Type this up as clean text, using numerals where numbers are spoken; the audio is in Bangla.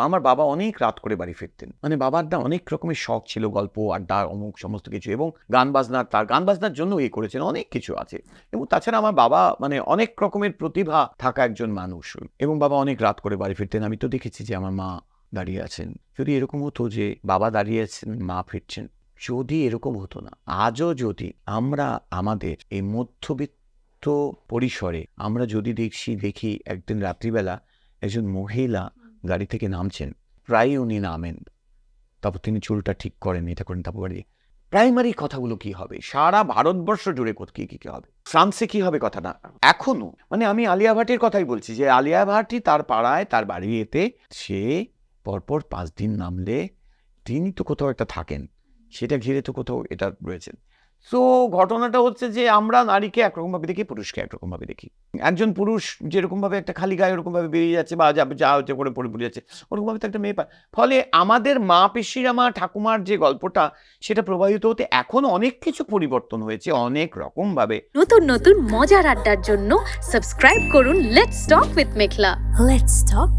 আমার বাবা অনেক রাত করে বাড়ি ফিরতেন, মানে বাবার না অনেক রকমের শখ ছিল, গল্প আড্ডা অমুক সমস্ত কিছু, এবং গান বাজনার জন্য করেছেন, অনেক কিছু আছে। এবং তাছাড়া আমার বাবা মানে অনেক রকমের প্রতিভা থাকা একজন মানুষ, এবং বাবা অনেক রাত করে বাড়ি ফিরতেন। আমি তো দেখেছি যে আমার মা দাঁড়িয়ে আছেন। যদি এরকম হতো যে বাবা দাঁড়িয়ে আছেন, মা ফিরছেন, যদি এরকম হতো না, আজও যদি আমরা আমাদের এই মধ্যবিত্ত পরিসরে আমরা যদি দেখি একদিন রাত্রিবেলা একজন মহিলা গাড়ি থেকে নামছেন, প্রায় উনি নামেন, তারপর তিনি চুলটা ঠিক করেন, এটা করেন, তারপর বাড়ি প্রাইমারি কথাগুলো কি হবে সারা ভারতবর্ষ জুড়ে কি হবে, ফ্রান্সে কি হবে কথাটা এখনো। মানে আমি আলিয়া ভাটের কথাই বলছি, যে আলিয়া ভাটই তার পাড়ায় তার বাড়িতে সে পরপর 5 দিন নামলে তিনি তো কোথাও একটা থাকেন, সেটা ঘিরে তো কোথাও এটা রয়েছে। সো ঘটনাটা হচ্ছে যে আমরা নারীকে একরকমভাবে দেখি, পুরুষকে একরকমভাবে দেখি। একজন পুরুষ যেরকমভাবে একটা খালি গায়ে ওরকমভাবে বেরিয়ে যাচ্ছে, বা যা হচ্ছে করে পড়ে যাচ্ছে, ওরকমভাবে তো একটা মেয়ে পায়। ফলে আমাদের মা পিসিরা, মা ঠাকুমার যে গল্পটা, সেটা প্রবাহিত হতে এখন অনেক কিছু পরিবর্তন হয়েছে অনেক রকমভাবে। নতুন নতুন মজার আড্ডার জন্য সাবস্ক্রাইব করুন let's talk with Meghla. Let's talk